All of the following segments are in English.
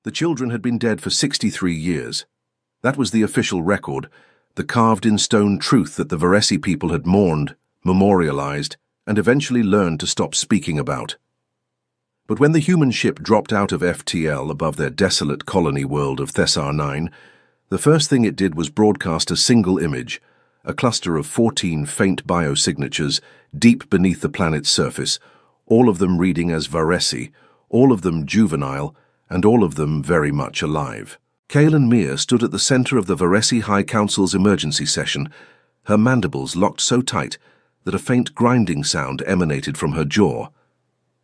The children had been dead for 63 years. That was the official record, the carved-in-stone truth that the Varesi people had mourned, memorialized, and eventually learned to stop speaking about. But when the human ship dropped out of FTL above their desolate colony world of Thessar 9, the first thing it did was broadcast a single image, a cluster of 14 faint biosignatures deep beneath the planet's surface, all of them reading as Varesi, all of them juvenile, and all of them very much alive. Kaelin Mir stood at the center of the Varesi High Council's emergency session, her mandibles locked so tight that a faint grinding sound emanated from her jaw.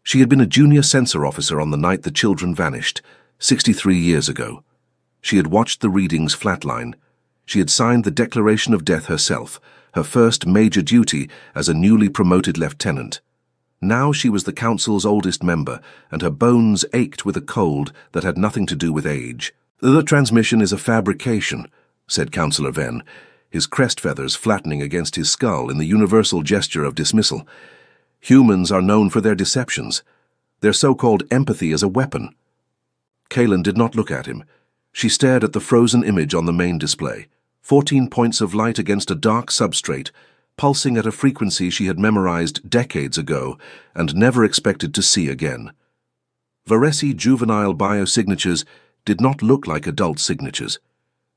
She had been a junior sensor officer on the night the children vanished, 63 years ago. She had watched the readings flatline. She had signed the declaration of death herself, her first major duty as a newly promoted lieutenant. Now she was the council's oldest member, and her bones ached with a cold that had nothing to do with age. "The transmission is a fabrication," said Councillor Venn, his crest feathers flattening against his skull in the universal gesture of dismissal. "Humans are known for their deceptions. Their so-called empathy is a weapon." Kaelin did not look at him. She stared at the frozen image on the main display, 14 points of light against a dark substrate, pulsing at a frequency she had memorized decades ago and never expected to see again. Varesi juvenile biosignatures did not look like adult signatures.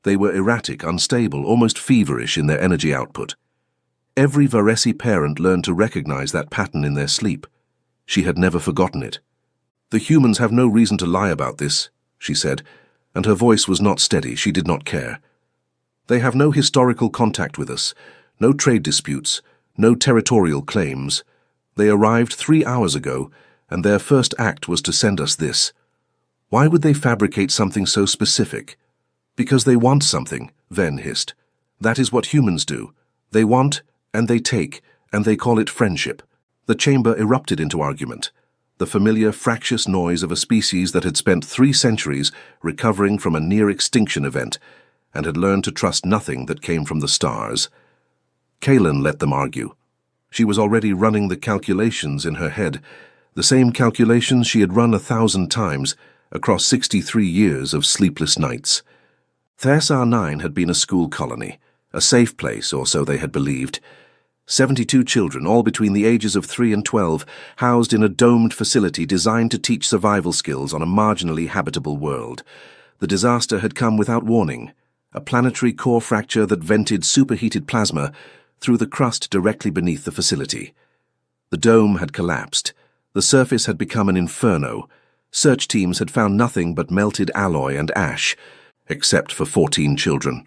They were erratic, unstable, almost feverish in their energy output. Every Varesi parent learned to recognize that pattern in their sleep. She had never forgotten it. "The humans have no reason to lie about this," she said, and her voice was not steady. She did not care. "They have no historical contact with us, no trade disputes, no territorial claims. They arrived 3 hours ago, and their first act was to send us this. Why would they fabricate something so specific?" "Because they want something," Venn hissed. "That is what humans do. They want, and they take, and they call it friendship." The chamber erupted into argument, the familiar fractious noise of a species that had spent 3 centuries recovering from a near-extinction event and had learned to trust nothing that came from the stars. Kaelin let them argue. She was already running the calculations in her head, the same calculations she had run 1,000 times across 63 years of sleepless nights. Thessar 9 had been a school colony, a safe place, or so they had believed. 72 children, all between the ages of 3 and 12, housed in a domed facility designed to teach survival skills on a marginally habitable world. The disaster had come without warning, a planetary core fracture that vented superheated plasma through the crust directly beneath the facility. The dome had collapsed. The surface had become an inferno. Search teams had found nothing but melted alloy and ash, except for 14 children.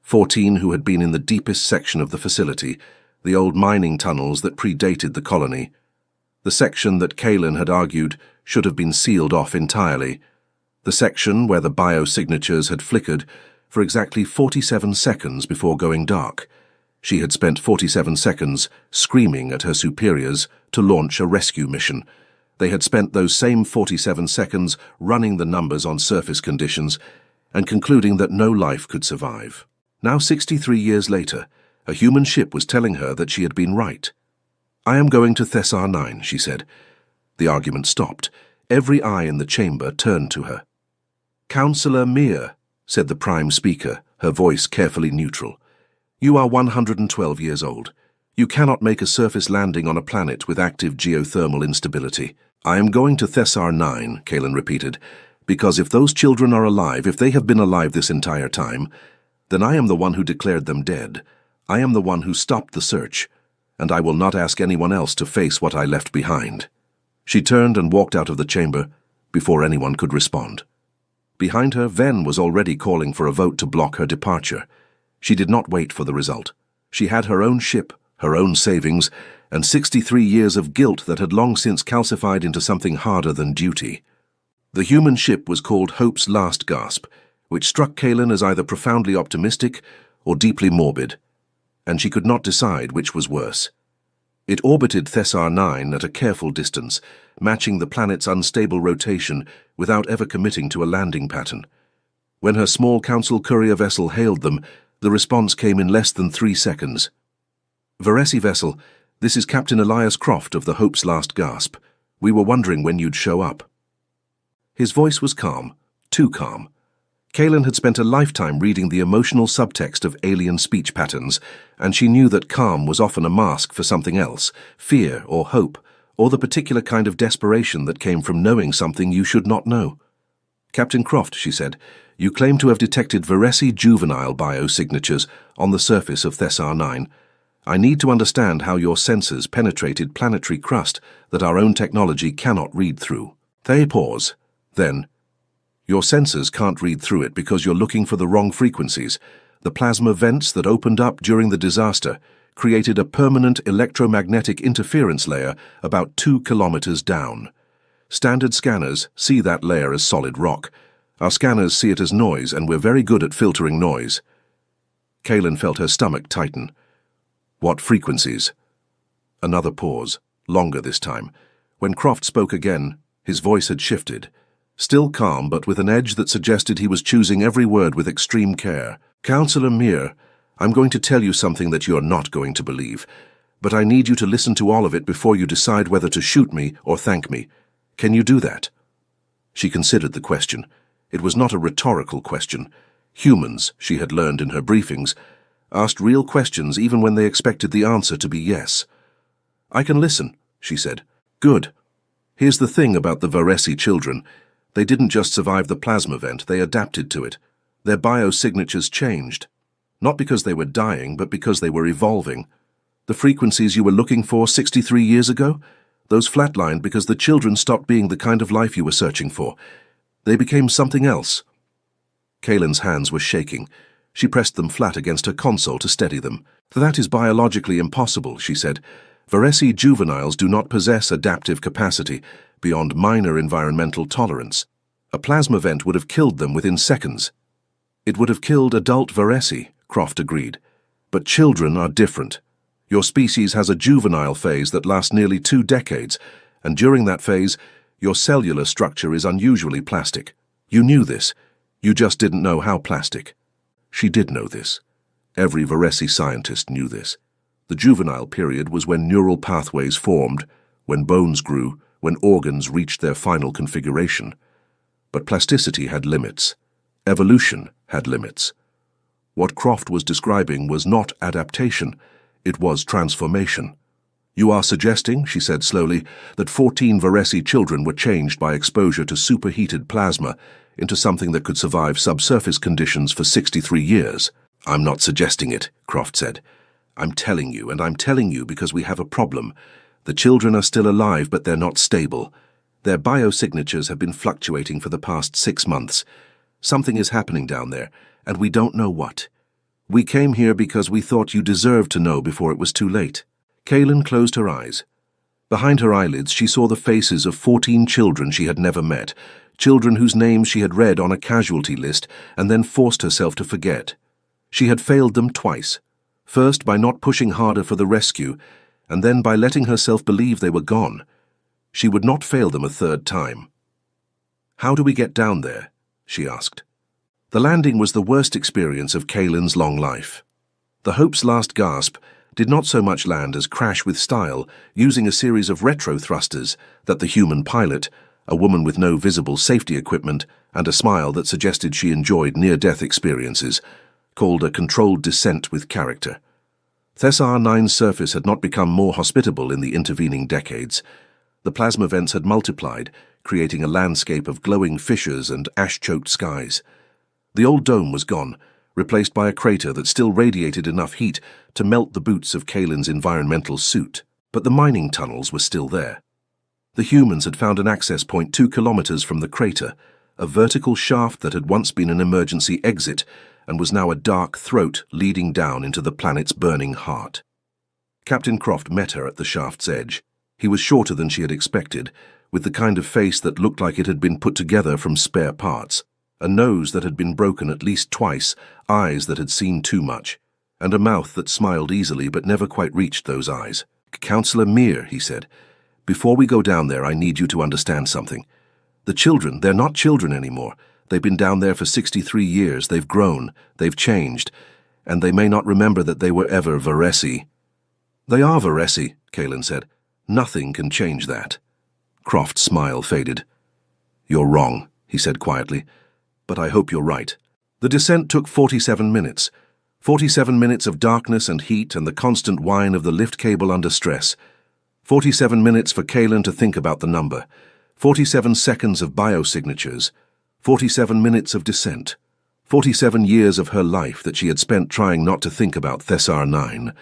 14 who had been in the deepest section of the facility, the old mining tunnels that predated the colony. The section that Kaelin had argued should have been sealed off entirely. The section where the biosignatures had flickered for exactly 47 seconds before going dark. She had spent 47 seconds screaming at her superiors to launch a rescue mission. They had spent those same 47 seconds running the numbers on surface conditions and concluding that no life could survive. Now, 63 years later, a human ship was telling her that she had been right. "I am going to Thessar 9, she said. The argument stopped. Every eye in the chamber turned to her. "Councillor Mir," said the prime speaker, her voice carefully neutral. "You are 112 years old. You cannot make a surface landing on a planet with active geothermal instability." "I am going to Thessar 9, Kaelin repeated, "because if those children are alive, if they have been alive this entire time, then I am the one who declared them dead. I am the one who stopped the search, and I will not ask anyone else to face what I left behind." She turned and walked out of the chamber before anyone could respond. Behind her, Venn was already calling for a vote to block her departure. She did not wait for the result. She had her own ship, her own savings, and 63 years of guilt that had long since calcified into something harder than duty. The human ship was called Hope's Last Gasp, which struck Kaelin as either profoundly optimistic or deeply morbid, and she could not decide which was worse. It orbited Thessar 9 at a careful distance, matching the planet's unstable rotation without ever committing to a landing pattern. When her small council courier vessel hailed them, the response came in less than 3 seconds. "Varesi vessel, this is Captain Elias Croft of the Hope's Last Gasp. We were wondering when you'd show up." His voice was calm, too calm. Kaelin had spent a lifetime reading the emotional subtext of alien speech patterns, and she knew that calm was often a mask for something else, fear or hope, or the particular kind of desperation that came from knowing something you should not know. "Captain Croft," she said, "you claim to have detected Varesi juvenile biosignatures on the surface of Thessar 9. I need to understand how your sensors penetrated planetary crust that our own technology cannot read through." They pause. Then, "Your sensors can't read through it because you're looking for the wrong frequencies. The plasma vents that opened up during the disaster created a permanent electromagnetic interference layer about 2 kilometers down. Standard scanners see that layer as solid rock. Our scanners see it as noise, and we're very good at filtering noise." Kaelin felt her stomach tighten. "What frequencies?" Another pause, longer this time. When Croft spoke again, his voice had shifted. Still calm, but with an edge that suggested he was choosing every word with extreme care. "Counselor Mir, I'm going to tell you something that you're not going to believe, but I need you to listen to all of it before you decide whether to shoot me or thank me. Can you do that?" She considered the question. It was not a rhetorical question. Humans, she had learned in her briefings, asked real questions even when they expected the answer to be yes. "I can listen," she said. "Good. Here's the thing about the Varesi children. They didn't just survive the plasma vent, they adapted to it. Their biosignatures changed. Not because they were dying, but because they were evolving. The frequencies you were looking for 63 years ago? Those flatlined because the children stopped being the kind of life you were searching for. They became something else." Kaelin's hands were shaking. She pressed them flat against her console to steady them. "That is biologically impossible," she said. "Varesi juveniles do not possess adaptive capacity beyond minor environmental tolerance. A plasma vent would have killed them within seconds." "It would have killed adult Varesi," Croft agreed. "But children are different. Your species has a juvenile phase that lasts nearly 2 decades, and during that phase, your cellular structure is unusually plastic. You knew this. You just didn't know how plastic." She did know this. Every Varesi scientist knew this. The juvenile period was when neural pathways formed, when bones grew, when organs reached their final configuration. But plasticity had limits. Evolution had limits. What Croft was describing was not adaptation, it was transformation. "You are suggesting," she said slowly, "that 14 Varesi children were changed by exposure to superheated plasma into something that could survive subsurface conditions for 63 years. "I'm not suggesting it," Croft said. "I'm telling you, and I'm telling you because we have a problem. The children are still alive, but they're not stable. Their biosignatures have been fluctuating for the past 6 months. Something is happening down there, and we don't know what. We came here because we thought you deserved to know before it was too late." Kaelin closed her eyes. Behind her eyelids she saw the faces of 14 children she had never met, children whose names she had read on a casualty list and then forced herself to forget. She had failed them twice, first by not pushing harder for the rescue, and then by letting herself believe they were gone. She would not fail them a third time. "How do we get down there?" she asked. The landing was the worst experience of Kaelin's long life. The Hope's last gasp did not so much land as crash with style, using a series of retro thrusters that the human pilot, a woman with no visible safety equipment and a smile that suggested she enjoyed near-death experiences, called a controlled descent with character. Thessar 9's surface had not become more hospitable in the intervening decades. The plasma vents had multiplied, creating a landscape of glowing fissures and ash-choked skies. The old dome was gone, replaced by a crater that still radiated enough heat to melt the boots of Kaelin's environmental suit. But the mining tunnels were still there. The humans had found an access point 2 kilometers from the crater, a vertical shaft that had once been an emergency exit and was now a dark throat leading down into the planet's burning heart. Captain Croft met her at the shaft's edge. He was shorter than she had expected, with the kind of face that looked like it had been put together from spare parts. A nose that had been broken at least twice, eyes that had seen too much, and a mouth that smiled easily but never quite reached those eyes. "Counselor Mir," he said, "before we go down there I need you to understand something. The children, they're not children anymore. They've been down there for 63 years, they've grown, they've changed, and they may not remember that they were ever Varesi." "They are Varesi," Kaelin said. "Nothing can change that." Croft's smile faded. "You're wrong," he said quietly. but I hope you're right. The descent took 47 minutes. 47 minutes of darkness and heat and the constant whine of the lift cable under stress. 47 minutes for Kaylin to think about the number. 47 seconds of biosignatures. 47 minutes of descent. 47 years of her life that she had spent trying not to think about Thessar 9.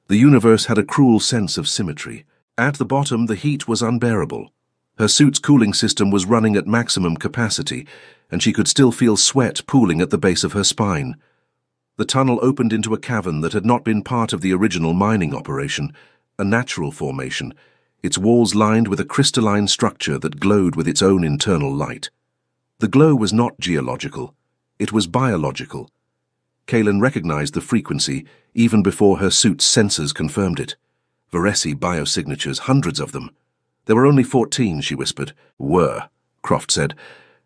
The universe had a cruel sense of symmetry. At the bottom, the heat was unbearable. Her suit's cooling system was running at maximum capacity, and she could still feel sweat pooling at the base of her spine. The tunnel opened into a cavern that had not been part of the original mining operation, a natural formation, its walls lined with a crystalline structure that glowed with its own internal light. The glow was not geological, it was biological. Kaylin recognized the frequency even before her suit's sensors confirmed it. Varesi biosignatures, hundreds of them. There were only 14, she whispered. Were, Croft said.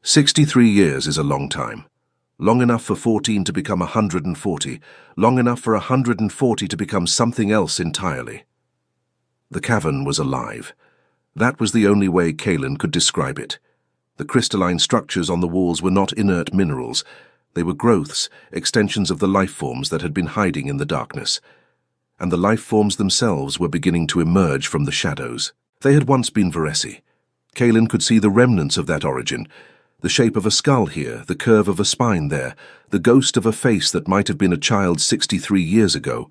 63 years is a long time. Long enough for 14 to become 140, long enough for 140 to become something else entirely. The cavern was alive. That was the only way Kaylin could describe it. The crystalline structures on the walls were not inert minerals. They were growths, extensions of the life forms that had been hiding in the darkness. And the life forms themselves were beginning to emerge from the shadows. They had once been Varesi. Kaylin could see the remnants of that origin. The shape of a skull here, the curve of a spine there, the ghost of a face that might have been a child 63 years ago.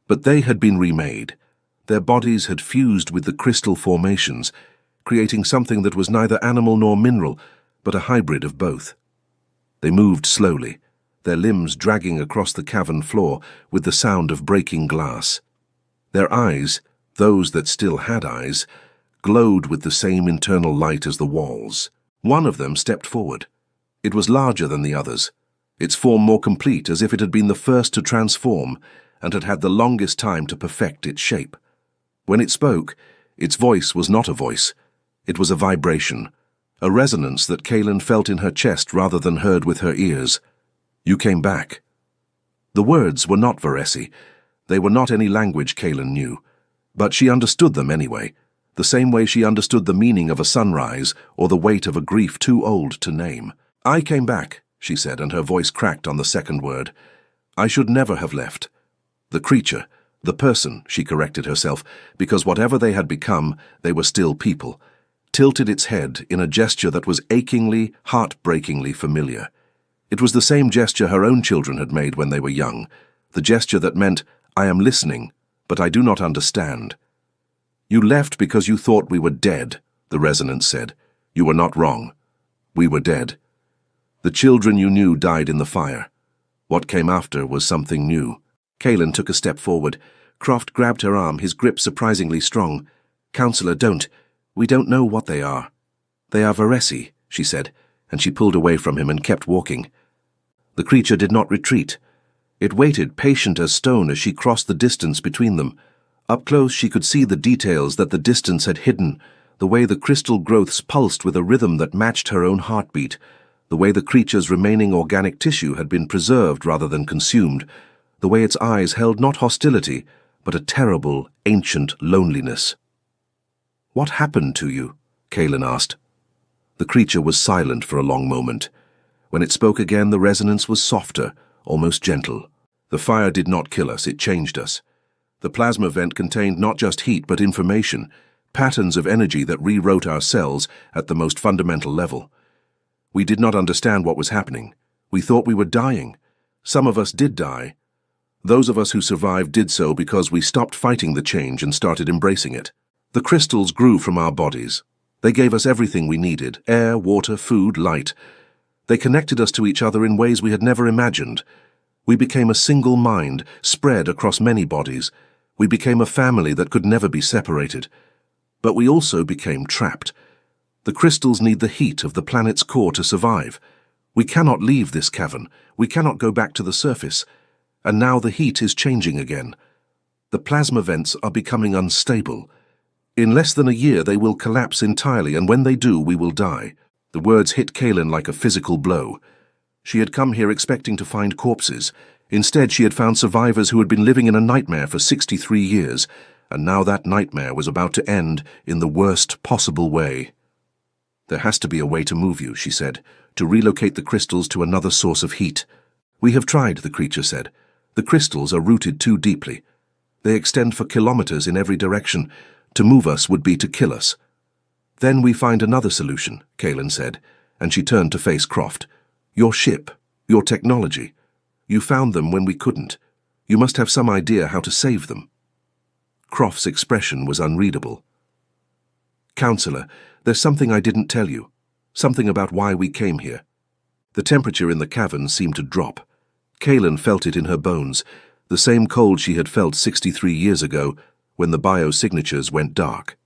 But they had been remade. Their bodies had fused with the crystal formations, creating something that was neither animal nor mineral, but a hybrid of both. They moved slowly, their limbs dragging across the cavern floor with the sound of breaking glass. Their eyes, those that still had eyes, glowed with the same internal light as the walls. One of them stepped forward. It was larger than the others, its form more complete, as if it had been the first to transform and had had the longest time to perfect its shape. When it spoke, its voice was not a voice. It was a vibration, a resonance that Kaylin felt in her chest rather than heard with her ears. You came back. The words were not Varesi. They were not any language Kaylin knew. But she understood them anyway, the same way she understood the meaning of a sunrise or the weight of a grief too old to name. I came back, she said, and her voice cracked on the second word. I should never have left. The creature, the person, she corrected herself, because whatever they had become, they were still people, tilted its head in a gesture that was achingly, heartbreakingly familiar. It was the same gesture her own children had made when they were young, the gesture that meant, I am listening, but I do not understand. You left because you thought we were dead, the resonance said. You were not wrong. We were dead. The children you knew died in the fire. What came after was something new. Kaylin took a step forward. Croft grabbed her arm, his grip surprisingly strong. Counselor, don't. We don't know what they are. They are Varesi, she said, and she pulled away from him and kept walking. The creature did not retreat. It waited, patient as stone, as she crossed the distance between them. Up close she could see the details that the distance had hidden, the way the crystal growths pulsed with a rhythm that matched her own heartbeat, the way the creature's remaining organic tissue had been preserved rather than consumed, the way its eyes held not hostility, but a terrible, ancient loneliness. What happened to you? Kaylin asked. The creature was silent for a long moment. When it spoke again, the resonance was softer, almost gentle. The fire did not kill us, it changed us. The plasma vent contained not just heat but information, patterns of energy that rewrote our cells at the most fundamental level. We did not understand what was happening. We thought we were dying. Some of us did die. Those of us who survived did so because we stopped fighting the change and started embracing it. The crystals grew from our bodies. They gave us everything we needed: air, water, food, light. They connected us to each other in ways we had never imagined. We became a single mind, spread across many bodies. We became a family that could never be separated. But we also became trapped. The crystals need the heat of the planet's core to survive. We cannot leave this cavern. We cannot go back to the surface. And now the heat is changing again. The plasma vents are becoming unstable. In less than a year they will collapse entirely, and when they do, we will die. The words hit Kaylin like a physical blow. She had come here expecting to find corpses. Instead, she had found survivors who had been living in a nightmare for 63 years, and now that nightmare was about to end in the worst possible way. There has to be a way to move you, she said. to relocate the crystals to another source of heat. We have tried, the creature said. The crystals are rooted too deeply. They extend for kilometers in every direction. To move us would be to kill us. Then we find another solution, Kaelin said, and she turned to face Croft. Your ship, your technology. You found them when we couldn't. You must have some idea how to save them. Croft's expression was unreadable. Counselor, there's something I didn't tell you. Something about why we came here. The temperature in the cavern seemed to drop. Kaelin felt it in her bones, the same cold she had felt 63 years ago when the biosignatures went dark.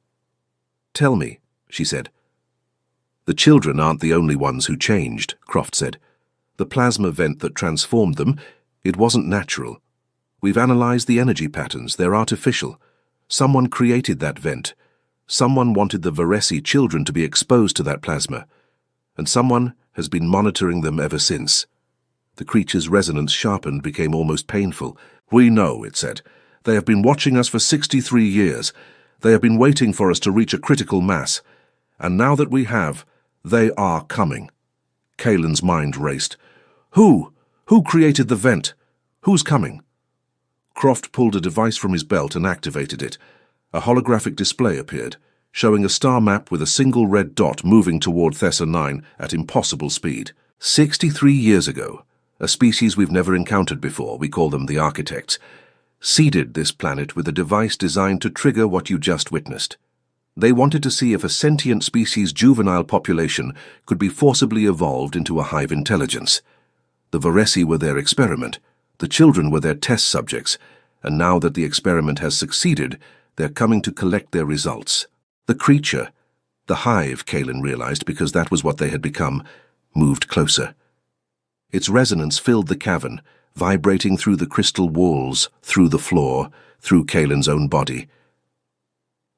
Tell me, she said. The children aren't the only ones who changed, Croft said. The plasma vent that transformed them, it wasn't natural. We've analyzed the energy patterns, they're artificial. Someone created that vent. Someone wanted the Varesi children to be exposed to that plasma. And someone has been monitoring them ever since. The creature's resonance sharpened, became almost painful. We know, it said. They have been watching us for 63 years. They have been waiting for us to reach a critical mass. And now that we have, they are coming. Kaelin's mind raced. Who? Who created the vent? Who's coming? Croft pulled a device from his belt and activated it. A holographic display appeared, showing a star map with a single red dot moving toward Thessa 9 at impossible speed. 63 years ago, a species we've never encountered before, we call them the Architects, seeded this planet with a device designed to trigger what you just witnessed. They wanted to see if a sentient species' juvenile population could be forcibly evolved into a hive intelligence. The Varesi were their experiment, the children were their test subjects, and now that the experiment has succeeded, they're coming to collect their results. The creature, the hive, Kaelin realized, because that was what they had become, moved closer. Its resonance filled the cavern, vibrating through the crystal walls, through the floor, through Kaelin's own body.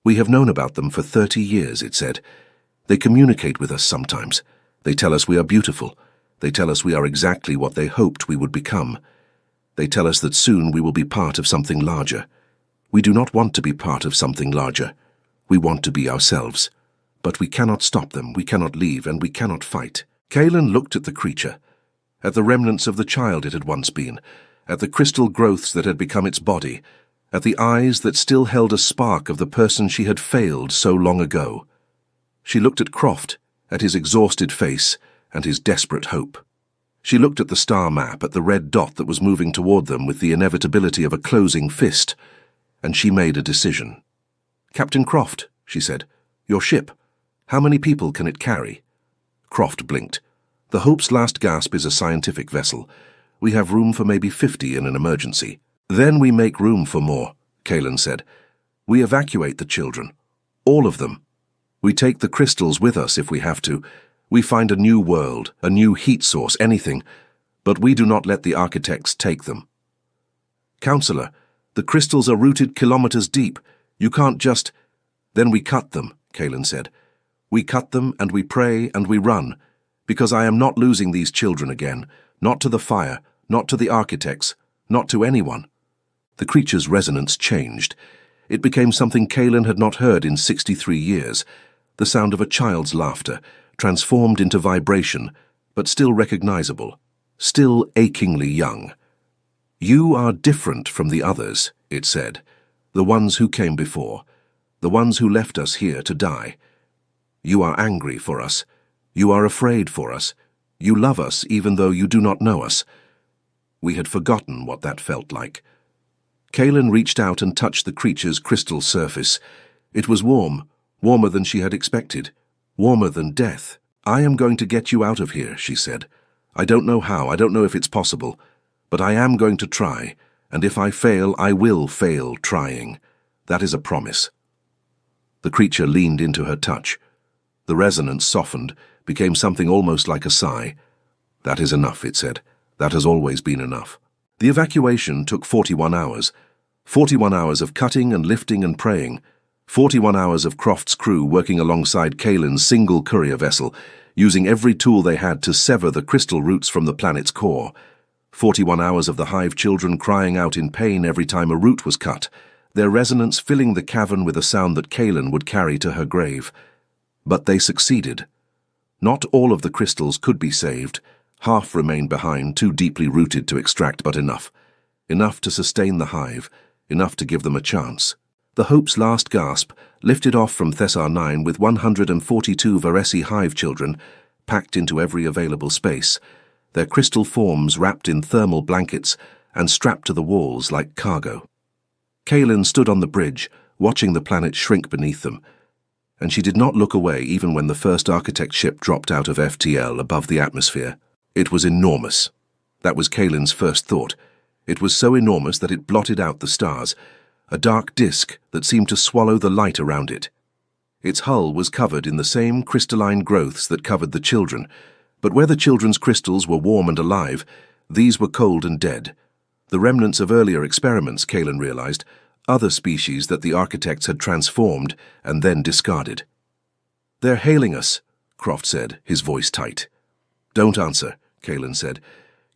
We have known about them for 30 years, it said. They communicate with us sometimes. They tell us we are beautiful. They tell us we are exactly what they hoped we would become. They tell us that soon we will be part of something larger. We do not want to be part of something larger. We want to be ourselves. But we cannot stop them, we cannot leave, and we cannot fight. Kaelin looked at the creature, at the remnants of the child it had once been, at the crystal growths that had become its body, at the eyes that still held a spark of the person she had failed so long ago. She looked at Croft, at his exhausted face, and his desperate hope. She looked at the star map, at the red dot that was moving toward them with the inevitability of a closing fist, and she made a decision. Captain Croft, she said, your ship. How many people can it carry? Croft blinked. The Hope's last gasp is a scientific vessel. We have room for maybe 50 in an emergency. Then we make room for more, Kaelin said. We evacuate the children. All of them. We take the crystals with us if we have to. We find a new world, a new heat source, anything. But we do not let the Architects take them. Counselor, the crystals are rooted kilometers deep. You can't just... Then we cut them, Kaelin said. We cut them and we pray and we run, because I am not losing these children again, not to the fire, not to the Architects, not to anyone. The creature's resonance changed. It became something Kaelin had not heard in 63 years, the sound of a child's laughter, transformed into vibration, but still recognizable, still achingly young. You are different from the others, it said, the ones who came before, the ones who left us here to die. You are angry for us. You are afraid for us. You love us even though you do not know us. We had forgotten what that felt like. Kaelin reached out and touched the creature's crystal surface. It was warm, warmer than she had expected, warmer than death. I am going to get you out of here, she said. I don't know how, I don't know if it's possible, but I am going to try, and if I fail, I will fail trying. That is a promise. The creature leaned into her touch. The resonance softened, became something almost like a sigh. That is enough, it said. That has always been enough. The evacuation took 41 hours. 41 hours of cutting and lifting and praying. 41 hours of Croft's crew working alongside Kaelin's single courier vessel, using every tool they had to sever the crystal roots from the planet's core. 41 hours of the hive children crying out in pain every time a root was cut, their resonance filling the cavern with a sound that Kaelin would carry to her grave. But they succeeded. Not all of the crystals could be saved. Half remained behind, too deeply rooted to extract, but enough. Enough to sustain the hive, enough to give them a chance. The Hope's last gasp lifted off from Thessar 9 with 142 Varesi hive children packed into every available space, their crystal forms wrapped in thermal blankets and strapped to the walls like cargo. Kaelin stood on the bridge, watching the planet shrink beneath them, and she did not look away even when the first architect ship dropped out of FTL above the atmosphere. It was enormous. That was Kaelin's first thought. It was so enormous that it blotted out the stars, a dark disk that seemed to swallow the light around it. Its hull was covered in the same crystalline growths that covered the children, but where the children's crystals were warm and alive, these were cold and dead. The remnants of earlier experiments, Kaelin realized, other species that the architects had transformed and then discarded. "They're hailing us," Croft said, his voice tight. "Don't answer," Kaelin said.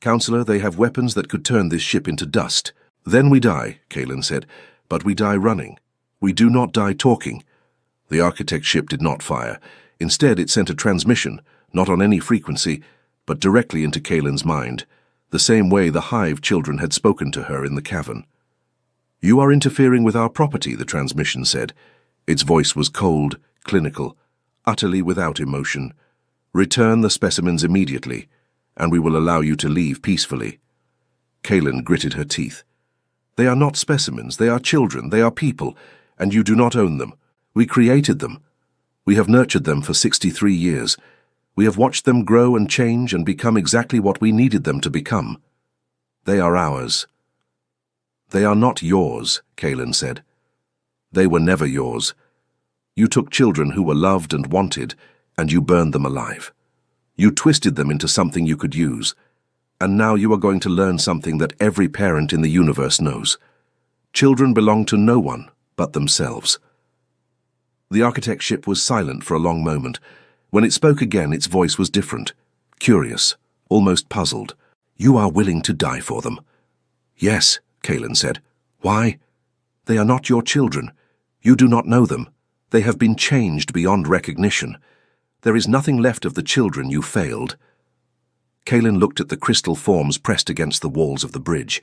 "Counselor, they have weapons that could turn this ship into dust." "Then we die," Kaelin said, "but we die running. We do not die talking." The architect ship did not fire. Instead, it sent a transmission, not on any frequency, but directly into Kaelin's mind, the same way the hive children had spoken to her in the cavern. "You are interfering with our property," the transmission said. Its voice was cold, clinical, utterly without emotion. "Return the specimens immediately, and we will allow you to leave peacefully." Kaelin gritted her teeth. "They are not specimens, they are children, they are people, and you do not own them. We created them. We have nurtured them for 63 years. We have watched them grow and change and become exactly what we needed them to become. They are ours." "They are not yours," Kaelin said. "They were never yours. You took children who were loved and wanted, and you burned them alive. You twisted them into something you could use, and now you are going to learn something that every parent in the universe knows. Children belong to no one but themselves." The architect ship was silent for a long moment. When it spoke again, its voice was different, curious, almost puzzled. "You are willing to die for them?" "Yes," Kaelin said. "Why?" "They are not your children. You do not know them. They have been changed beyond recognition. There is nothing left of the children you failed." Kaelin looked at the crystal forms pressed against the walls of the bridge.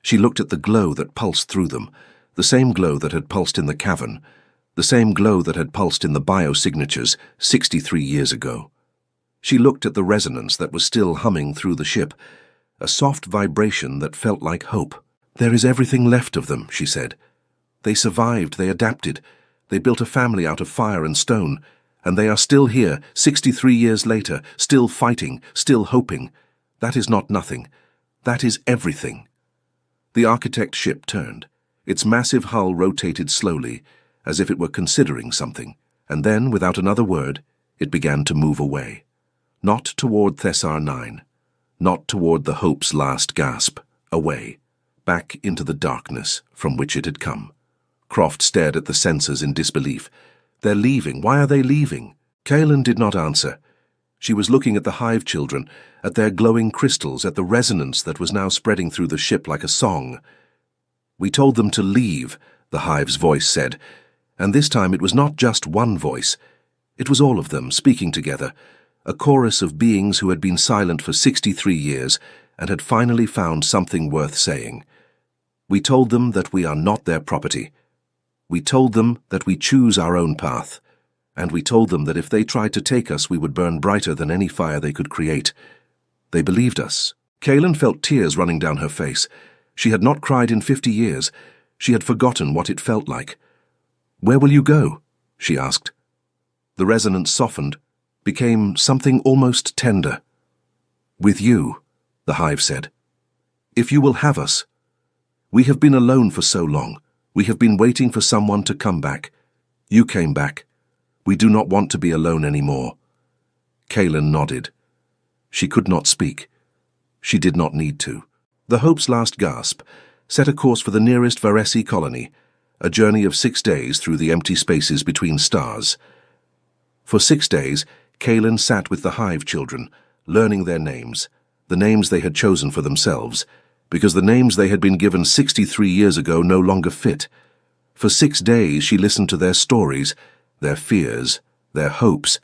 She looked at the glow that pulsed through them, the same glow that had pulsed in the cavern, the same glow that had pulsed in the biosignatures 63 years ago. She looked at the resonance that was still humming through the ship, a soft vibration that felt like hope. "There is everything left of them," she said. "They survived, they adapted, they built a family out of fire and stone, and they are still here, 63 years later, still fighting, still hoping. That is not nothing. That is everything." The architect ship turned. Its massive hull rotated slowly, as if it were considering something, and then, without another word, it began to move away. Not toward Thessar 9, not toward the Hope's last gasp, away, back into the darkness from which it had come. Croft stared at the sensors in disbelief. "They're leaving. Why are they leaving?" Kaelin did not answer. She was looking at the hive children, at their glowing crystals, at the resonance that was now spreading through the ship like a song. "We told them to leave," the hive's voice said, and this time it was not just one voice. It was all of them speaking together, a chorus of beings who had been silent for 63 years and had finally found something worth saying. "We told them that we are not their property. We told them that we choose our own path, and we told them that if they tried to take us, we would burn brighter than any fire they could create. They believed us." Kaelin felt tears running down her face. She had not cried in 50 years. She had forgotten what it felt like. "Where will you go?" she asked. The resonance softened, became something almost tender. "With you," the hive said. "If you will have us. We have been alone for so long. We have been waiting for someone to come back. You came back. We do not want to be alone anymore." Kaelin nodded. She could not speak. She did not need to. The Hope's last gasp set a course for the nearest Varesi colony, a journey of 6 days through the empty spaces between stars. For 6 days, Kaelin sat with the hive children, learning their names, the names they had chosen for themselves, because the names they had been given 63 years ago no longer fit. For 6 days she listened to their stories, their fears, their hopes,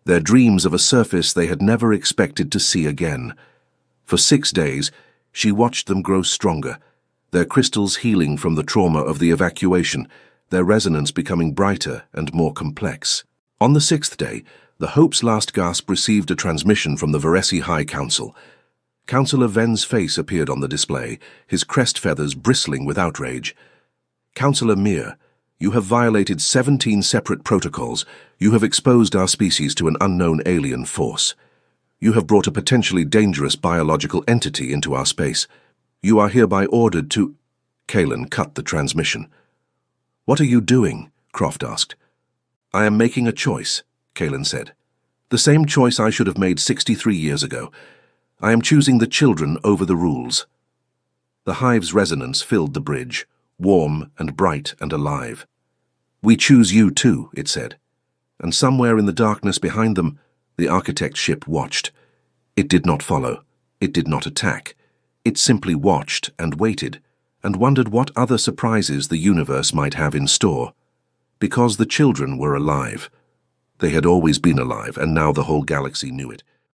their dreams of a surface they had never expected to see again. For 6 days, she watched them grow stronger, their crystals healing from the trauma of the evacuation, their resonance becoming brighter and more complex. On the 6th day, the Hope's last gasp received a transmission from the Varesi High Council. Councillor Ven's face appeared on the display, his crest feathers bristling with outrage. Councillor Mir, you have violated 17 separate protocols. You have exposed our species to an unknown alien force. You have brought a potentially dangerous biological entity into our space. You are hereby ordered to... Kalen cut the transmission. What are you doing? Croft asked. I am making a choice, Kalen said. The same choice I should have made 63 years ago. I am choosing the children over the rules. The hive's resonance filled the bridge, warm and bright and alive. We choose you too, it said. And somewhere in the darkness behind them, the architect's ship watched. It did not follow. It did not attack. It simply watched and waited, and wondered what other surprises the universe might have in store. Because the children were alive. They had always been alive, and now the whole galaxy knew it.